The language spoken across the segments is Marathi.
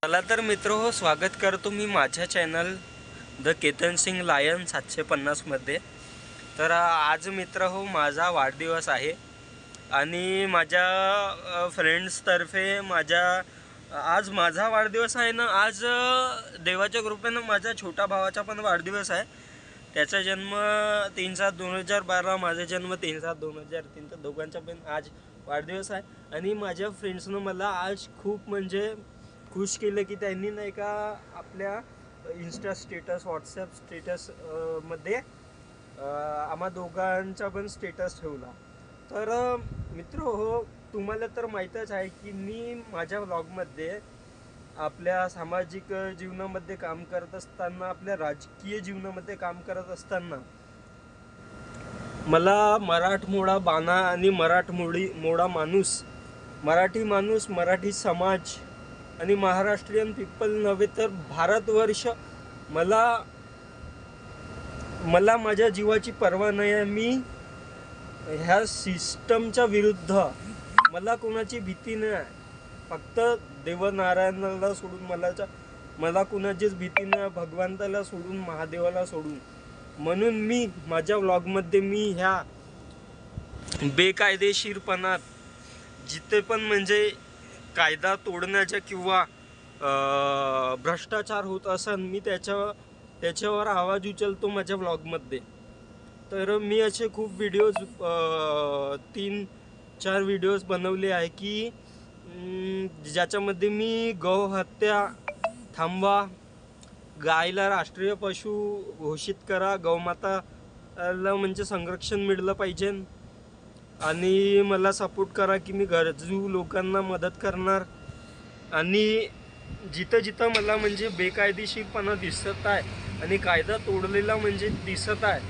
चला तर मित्र हो, स्वागत करतो मी माझ्या channel the Ketan Singh lion 750 मध्ये। तर आज मित्र हो माझा वाढदिवस आहे आणि माझ्या फ्रेंड्सतर्फे आज माझा वाढदिवस आहे ना। आज देवाच्या कृपेनं माझ्या छोटा भावाचा पण वाढदिवस आहे। त्याचा जन्म 3/7/2012, माझा जन्म 3/7/2003, तर दोघांचा पण आज वाढदिवस आहे। आणि माझ्या फ्रेंड्सनं मला आज खूप म्हणजे खुश केलं की त्यांनी नाही का आपल्या इंस्टा स्टेटस, व्हॉट्सॲप स्टेटस मध्ये आम्हा दोघांचा पण स्टेटस ठेवला। तर मित्र हो, तुम्हाला तर माहीतच आहे की मी माझ्या व्लॉगमध्ये आपल्या सामाजिक जीवनामध्ये काम करत असताना, आपल्या राजकीय जीवनामध्ये काम करत असताना मला मराठमोळा बाणा आणि मराठमोळा माणूस, मराठी माणूस, मराठी समाज आणि महाराष्ट्रीयन पीपल नव्हे तर भारतवर्ष, मला माझ्या जीवाची पर्वा नाही आहे। मी ह्या सिस्टमच्या विरुद्ध, मला कोणाची भीती नाही आहे। फक्त देवनारायणाला सोडून मला कुणाचीच भीती नाही, भगवंताला सोडून, महादेवाला सोडून। म्हणून मी माझ्या व्लॉगमध्ये मी ह्या बेकायदेशीरपणात जिथे पण म्हणजे कायदा तोडण्याच्या किंवा भ्रष्टाचार होत असन, मी त्याच्यावर आवाज उचलतो माझ्या व्लॉगमध्ये। तर मी असे खूप व्हिडिओज 3-4 व्हिडिओज बनवले आहे की ज्याच्यामध्ये मी गौहत्या थांबवा, गायला राष्ट्रीय पशु घोषित करा, गौमाताला म्हणजे संरक्षण मिळलं पाहिजे, आणि मला सपोर्ट करा की मी गरजू लोकांना मदत करणार। आणि जिथं जिथं मला म्हणजे बेकायदेशीरपणा दिसत आहे आणि कायदा तोडलेला म्हणजे दिसत आहे,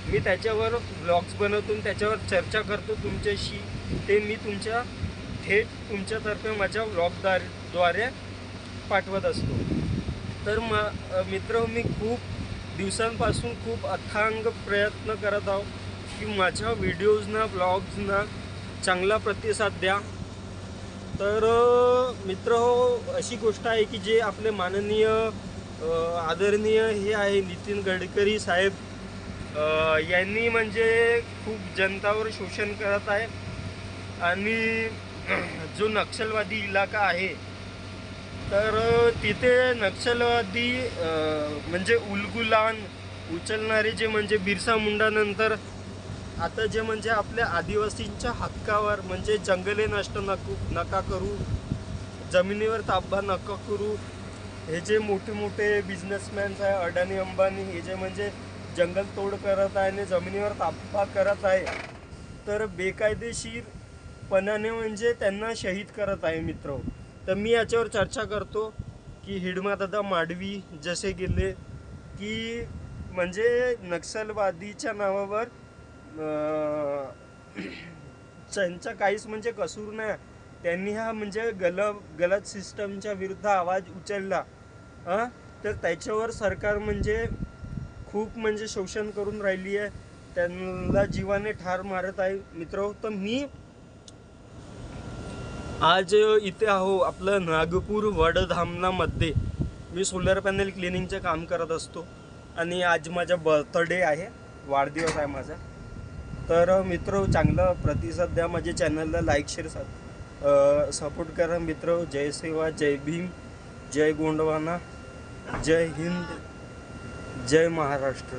मी त्याच्यावर ब्लॉग्स बनवतो, त्याच्यावर चर्चा करतो तुमच्याशी। ते मी थेट तुमच्यातर्फे माझ्या व्लॉगद्वारे पाठवत असतो। तर मित्र, मी खूप दिवसांपासून खूप अथांग प्रयत्न करत आहो की माझ्या व्हिडिओजना, ब्लॉग्सना चांगला प्रतिसाद द्या। तर मित्र हो, अशी गोष्ट आहे की जे आपले माननीय आदरणीय हे आहे नितीन गडकरी साहेब, यांनी म्हणजे खूप जनतावर शोषण करत आहे। आणि जो नक्षलवादी इलाका आहे, तर तिथे नक्षलवादी म्हणजे उलगुलान उचलणारे जे म्हणजे बिरसा मुंडा नंतर आता जे म्हणजे आपल्या आदिवासींच्या हक्कावर म्हणजे जंगले नष्ट नका करू, जमिनीवर ताबा नका करू, हे जे मोठे मोठे बिझनेसमॅन्स आहे, अडाणी अंबानी, हे जे म्हणजे जंगल तोड करत आहे आणि जमिनीवर ताबा करत आहे, तर बेकायदेशीरपणाने म्हणजे त्यांना शहीद करत आहे मित्र। तर मी याच्यावर चर्चा करतो की हिडमा दादा माडवी जसे गेले की म्हणजे नक्षलवादीच्या नावावर त्यांचा काहीच म्हणजे कसूर नाही, त्यांनी हा म्हणजे गलत सिस्टमच्या विरुद्ध आवाज उचलला, तर त्याच्यावर सरकार म्हणजे खूप म्हणजे शोषण करून राहिली आहे, त्यांना जीवाने ठार मारत आहे मित्र। तर मी आज इथे आहो आपलं नागपूर वडधामनामध्ये, मी सोलर पॅनल क्लिनिंगचं काम करत असतो आणि आज माझा बर्थडे आहे, वाढदिवस आहे माझा। तर मित्र, चांगला प्रतिसाद द्या, माझ्या चॅनलला लाईक शेअर सपोर्ट करा मित्र। जय सेवा, जय भीम, जय गोंडवाना, जय हिंद, जय महाराष्ट्र।